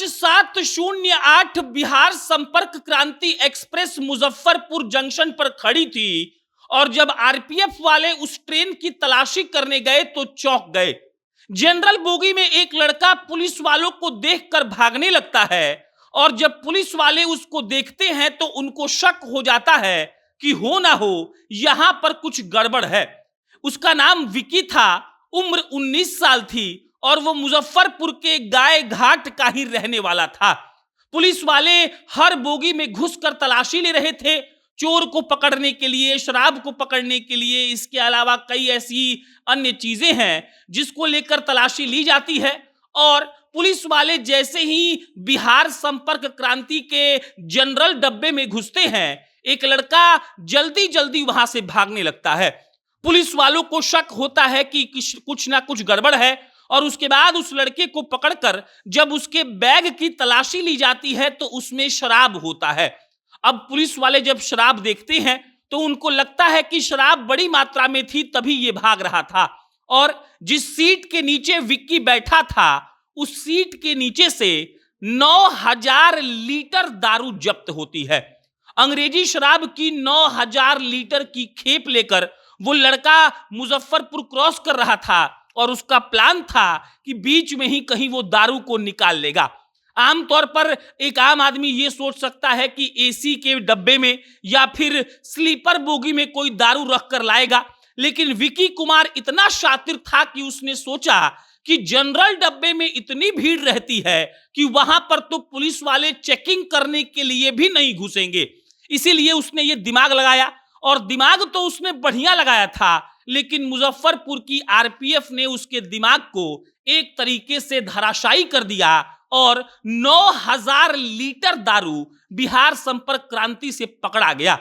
5708 बिहार संपर्क क्रांति express Muzaffarpur junction पर खड़ी थी और जब आरपीएफ वाले उस ट्रेन की तलाशी करने गए तो चौंक गए। जनरल बोगी में एक लड़का पुलिस वालों को देखकर भागने लगता है और जब पुलिस वाले उसको देखते हैं तो उनको शक हो जाता है कि हो ना हो यहां पर कुछ गड़बड़ है। उसका नाम विकी था, उम्र 19 साल थी और वो मुजफ्फरपुर के गाय घाट का ही रहने वाला था। पुलिस वाले हर बोगी में घुसकर तलाशी ले रहे थे, चोर को पकड़ने के लिए, शराब को पकड़ने के लिए। इसके अलावा कई ऐसी अन्य चीजें हैं जिसको लेकर तलाशी ली जाती है। और पुलिस वाले जैसे ही बिहार संपर्क क्रांति के जनरल डब्बे में घुसते हैं, एक लड़का जल्दी जल्दी वहां से भागने लगता है। पुलिस वालों को शक होता है कि कुछ ना कुछ गड़बड़ है और उसके बाद उस लड़के को पकड़कर जब उसके बैग की तलाशी ली जाती है तो उसमें शराब होता है। अब पुलिस वाले जब शराब देखते हैं तो उनको लगता है कि शराब बड़ी मात्रा में थी, तभी ये भाग रहा था। और जिस सीट के नीचे विक्की बैठा था उस सीट के नीचे से 9000 लीटर दारू जब्त होती है। अंग्रेजी शराब की 9000 लीटर की खेप लेकर वो लड़का मुजफ्फरपुर क्रॉस कर रहा था और उसका प्लान था कि बीच में ही कहीं वो दारू को निकाल लेगा। आमतौर पर एक आम आदमी ये सोच सकता है कि एसी के डब्बे में या फिर स्लीपर बोगी में कोई दारू रख कर लाएगा, लेकिन विकी कुमार इतना शातिर था कि उसने सोचा कि जनरल डब्बे में इतनी भीड़ रहती है कि वहां पर तो पुलिस वाले चेकिंग करने के लिए भी नहीं घुसेंगे। इसीलिए उसने ये दिमाग लगाया और दिमाग तो उसने बढ़िया लगाया था, लेकिन मुजफ्फरपुर की आरपीएफ ने उसके दिमाग को एक तरीके से धराशायी कर दिया और 9000 लीटर दारू बिहार संपर्क क्रांति से पकड़ा गया।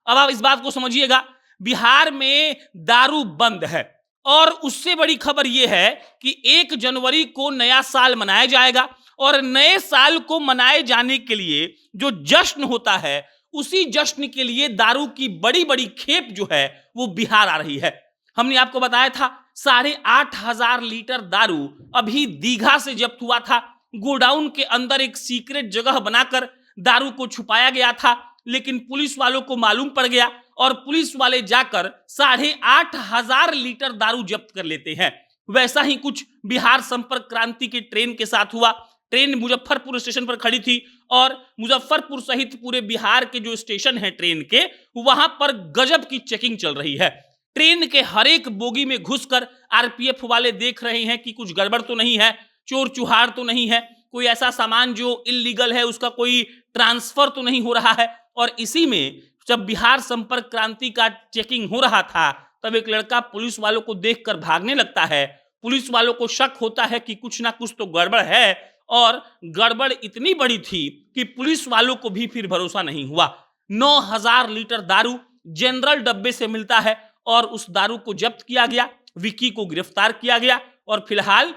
अब आप इस बात को समझिएगा, बिहार में दारू बंद है और उससे बड़ी खबर यह है कि 1 जनवरी को नया साल मनाया जाएगा और नए साल को मनाए जाने के लिए जो जश्न होता है उसी जश्न के लिए दारू की बड़ी बड़ी खेप जो है वो बिहार आ रही है। हमने आपको बताया था 8500 लीटर दारू अभी दीघा से जब्त हुआ था। गोडाउन के अंदर एक सीक्रेट जगह बनाकर दारू को छुपाया गया था, लेकिन पुलिस वालों को मालूम पड़ गया और पुलिस वाले जाकर 8500 लीटर दारू जब्त कर लेते हैं। वैसा ही कुछ बिहार संपर्क क्रांति की ट्रेन के साथ हुआ। ट्रेन मुजफ्फरपुर स्टेशन पर खड़ी थी और मुजफ्फरपुर सहित पूरे बिहार के जो स्टेशन हैं ट्रेन के, वहां पर गजब की चेकिंग चल रही है। ट्रेन के हर एक बोगी में घुसकर आरपीएफ वाले देख रहे हैं कि कुछ गड़बड़ तो नहीं है, चोर चुहार तो नहीं है, कोई ऐसा सामान जो इल्लीगल है उसका कोई ट्रांसफर तो नहीं हो रहा है। और इसी में जब बिहार संपर्क क्रांति का चेकिंग हो रहा था तब एक लड़का पुलिस वालों को देखकर भागने लगता है। पुलिस वालों को शक होता है कि कुछ ना कुछ तो गड़बड़ है और गड़बड़ इतनी बड़ी थी कि पुलिस वालों को भी फिर भरोसा नहीं हुआ। 9000 लीटर दारू जनरल डब्बे से मिलता है और उस दारू को जब्त किया गया। विकी को गिरफ्तार किया गया और फिलहाल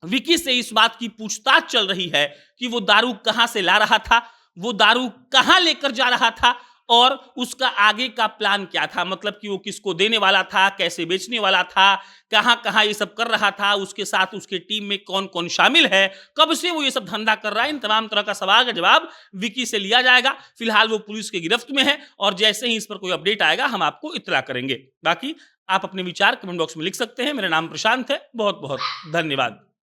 विकी से इस बात की पूछताछ चल रही है कि वो दारू कहां से ला रहा था, वो दारू कहां लेकर जा रहा था और उसका आगे का प्लान क्या था। मतलब कि वो किसको देने वाला था, कैसे बेचने वाला था, कहां कहां ये सब कर रहा था, उसके साथ उसके टीम में कौन कौन शामिल है, कब से वो ये सब धंधा कर रहा है। इन तमाम तरह का सवाल का जवाब विकी से लिया जाएगा। फिलहाल वो पुलिस की गिरफ्त में है और जैसे ही इस पर कोई अपडेट आएगा हम आपको इत्तला करेंगे। बाकी आप अपने विचार कमेंट बॉक्स में लिख सकते हैं। मेरा नाम प्रशांत है। बहुत बहुत धन्यवाद।